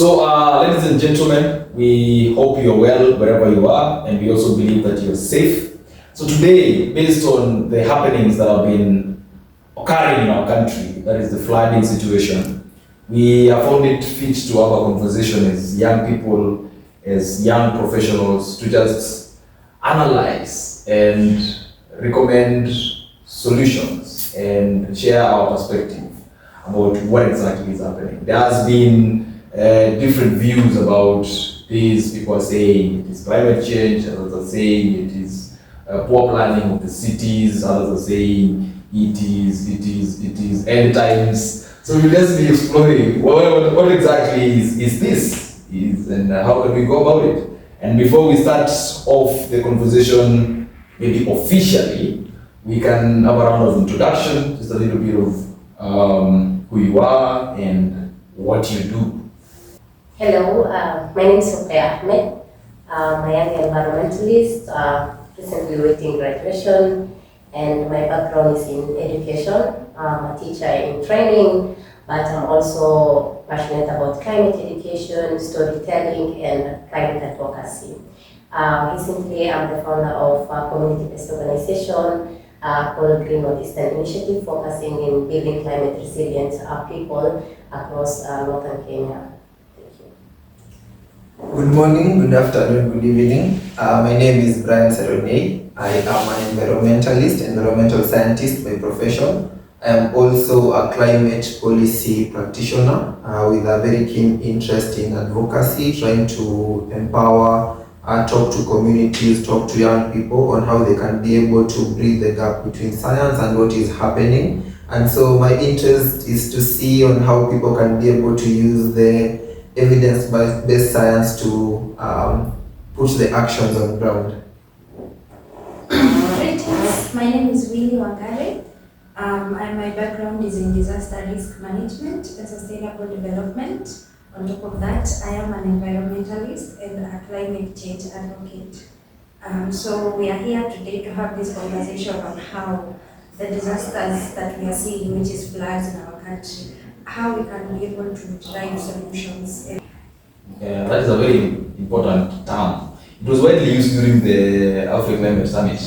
Ladies and gentlemen, we hope you're well wherever you are, and we also believe that you're safe. So today, based on the happenings that have been occurring in our country, that is the flooding situation, we have found it fit to have a conversation as young people, as young professionals, to just analyze and recommend solutions and share our perspective about what exactly is happening. There has been different views about this. People are saying it is climate change, others are saying it is poor planning of the cities, others are saying it is end times. So we'll just be exploring what exactly is this, and how can we go about it. And before we start off the conversation, maybe officially, we can have a round of introduction, just a little bit of who you are and what you do. Hello, my name is Sophia Ahmed. I'm a young environmentalist, recently waiting graduation, and my background is in education. I'm a teacher in training, but I'm also passionate about climate education, storytelling, and climate advocacy. Recently, I'm the founder of a community-based organization called Green Northeastern Initiative, focusing in building climate resilient people across northern Kenya. Good morning, good afternoon, good evening. My name is Brian Seronei. I am an environmentalist, environmental scientist by profession. I am also a climate policy practitioner with a very keen interest in advocacy, trying to empower, talk to communities, talk to young people on how they can be able to bridge the gap between science and what is happening. And so my interest is to see on how people can be able to use the evidence-based science to put the actions on ground. Greetings, my name is Winnie Wangare. And my background is in disaster risk management and sustainable development. On top of that, I am an environmentalist and a climate change advocate. So we are here today to have this conversation on how the disasters that we are seeing, which is floods in our country, how we can be able to drive solutions. Yeah, that is a very important term. It was widely used during the African Climate Summit.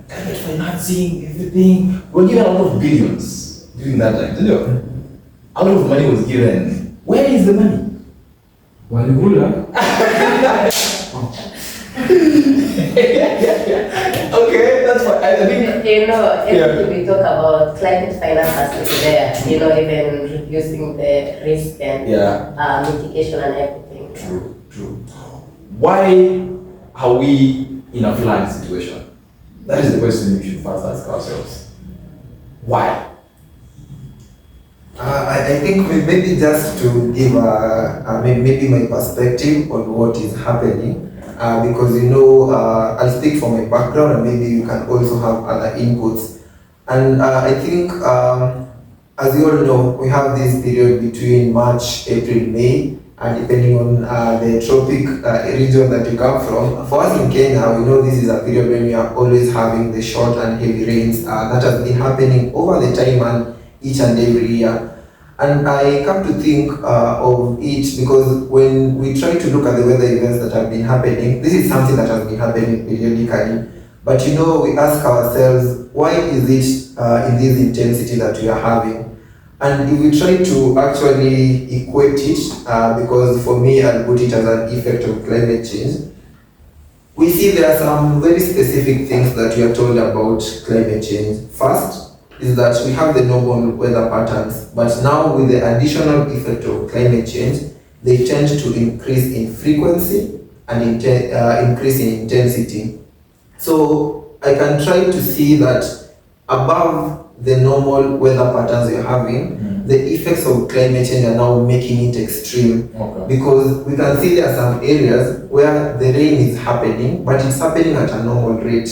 Climate financing, everything. We were given a lot of billions during that time. Did you? A lot of money was given. Where is the money? Okay, that's what I think. Everything we talk about climate finance has to be there. Even reducing the risk and mitigation and everything. True. Why are we in a flood situation? That is the question we should first ask ourselves. Why? I think maybe just to give maybe my perspective on what is happening, because I'll speak from my background and maybe you can also have other inputs. And I think, as you all know, we have this period between March, April, May, and depending on the tropic region that you come from. For us in Kenya, we know this is a period when we are always having the short and heavy rains that has been happening over the time and each and every year. And I come to think of it because when we try to look at the weather events that have been happening, this is something that has been happening periodically. But we ask ourselves, why is it in this intensity that we are having? And if we try to actually equate it, because for me I'll put it as an effect of climate change, we see there are some very specific things that we are told about climate change. First is that we have the normal weather patterns, but now with the additional effect of climate change, they tend to increase in frequency and increase in intensity. So I can try to see that above the normal weather patterns we're having, the effects of climate change are now making it extreme. Okay. Because we can see there are some areas where the rain is happening, but it's happening at a normal rate.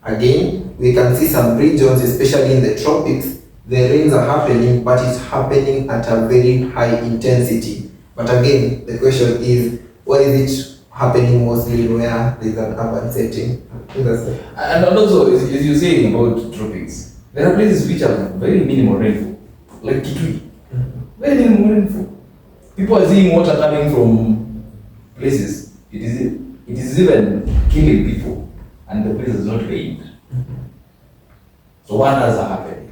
Again, we can see some regions, especially in the tropics, the rains are happening, but it's happening at a very high intensity. But again, the question is, why is it happening mostly where there's an urban setting? And also, as you're saying about tropics, there are places which have very minimal rainfall, like Kitui. Very minimal rainfall. People are seeing water coming from places. It is even killing people, and the place is not rained. So wonders are happening.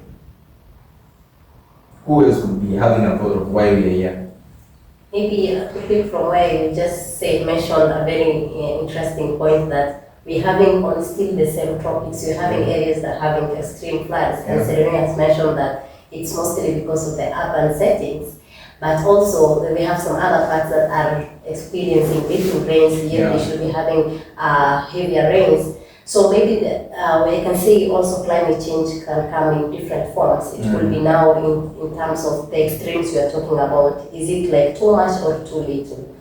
Who else could be having a thought of why we are here? Maybe quickly from where you just mentioned a very interesting point that we're having on still the same topics. We're having areas that are having extreme floods, and Serena has mentioned that it's mostly because of the urban settings. But also we have some other parts that are experiencing little rains. Here we should be having heavier rains. So maybe we can say also climate change can come in different forms. It will be now in terms of the extremes we are talking about. Is it like too much or too little?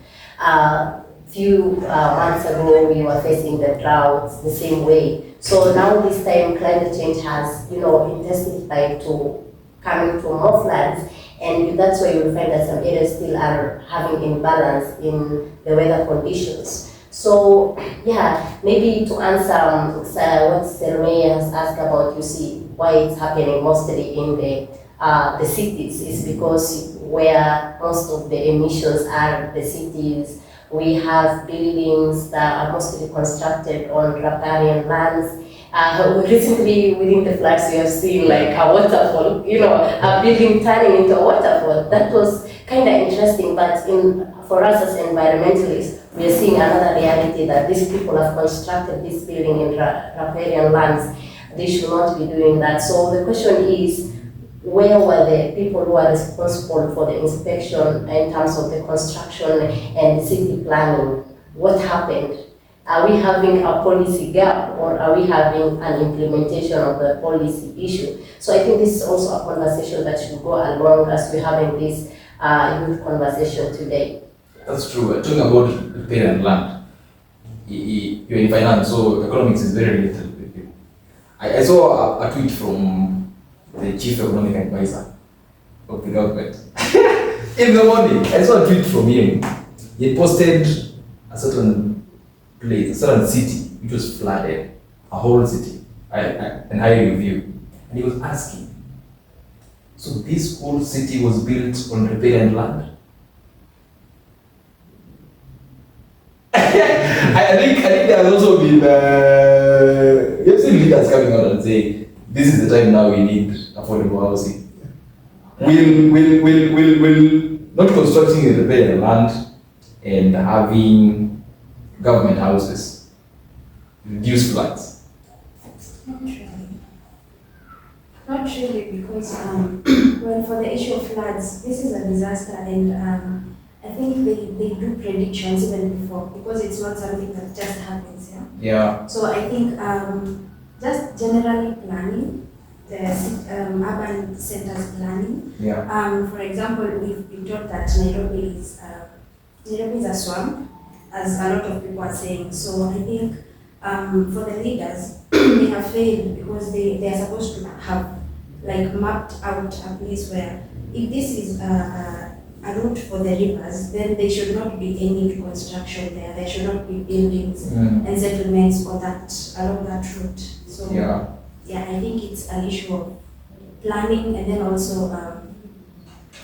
Few months ago we were facing the droughts the same way. So now this time climate change has intensified to coming to more floods. And that's why you'll find that some areas still are having imbalance in the weather conditions. So yeah, maybe to answer what Sermei has asked about, you see, why it's happening mostly in the cities is because where most of the emissions are the cities. We have buildings that are mostly constructed on riparian lands. Recently, within the floods, we have seen like a waterfall, a building turning into a waterfall. That was kind of interesting, but for us as environmentalists, we are seeing another reality that these people have constructed this building in riparian lands. They should not be doing that. So the question is, where were the people who are responsible for the inspection in terms of the construction and the city planning? What happened? Are we having a policy gap, or are we having an implementation of the policy issue? So I think this is also a conversation that should go along as we're having this youth conversation today. That's true. Talking about riparian land, you're in finance, so economics is very little with you. I saw a tweet from the chief economic advisor of the government. In the morning, I saw a tweet from him. He posted a certain place, a certain city, which was flooded, a whole city, and high review. And he was asking, so this whole city was built on riparian land? I think there has also been, we have seen leaders coming out and saying, this is the time now we need affordable housing. Will not constructing a riparian land and having government houses reduce floods? Not really. Not really, because well, for the issue of floods, this is a disaster, and I think they do predictions even before, because it's not something that just happens. Yeah. So I think just generally planning, the urban centers planning. Yeah. For example, we've been taught that Nairobi is a swamp, as a lot of people are saying. So I think for the leaders, they have failed, because they are supposed to have mapped out a place where, if this is a route for the rivers, then there should not be any construction there. There should not be buildings and settlements along that route. So yeah, I think it's an issue of planning, and then also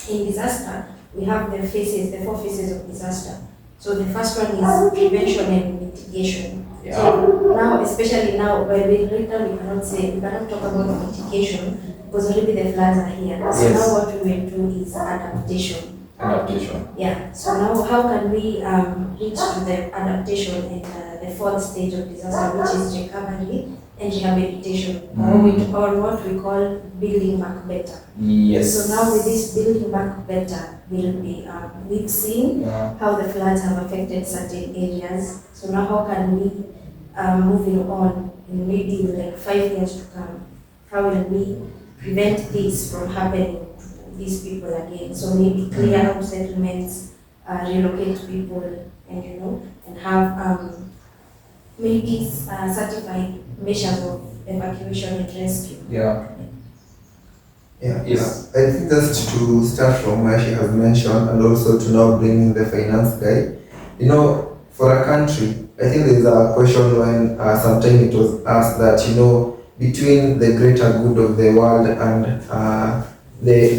in disaster we have the 4 phases of disaster. So the first one is prevention and mitigation. Yeah. So now, especially now, right now we cannot talk about mitigation, because already the floods are here. So Yes. now what we will do is adaptation. Adaptation. Yeah. So now how can we reach to the adaptation in the 4th stage of disaster, which is recovery and rehabilitation, or what we call building back better. Yes. So now with this building back better, we've seen how the floods have affected certain areas. So now how can we, moving on in maybe 5 years to come, how will we prevent this from happening to these people again? So maybe clear out settlements, relocate people, and have maybe certified measures of evacuation and rescue. Yeah. Yes. I think just to start from where she has mentioned, and also to now bring in the finance guy, for a country, I think there's a question when sometime it was asked that, between the greater good of the world and the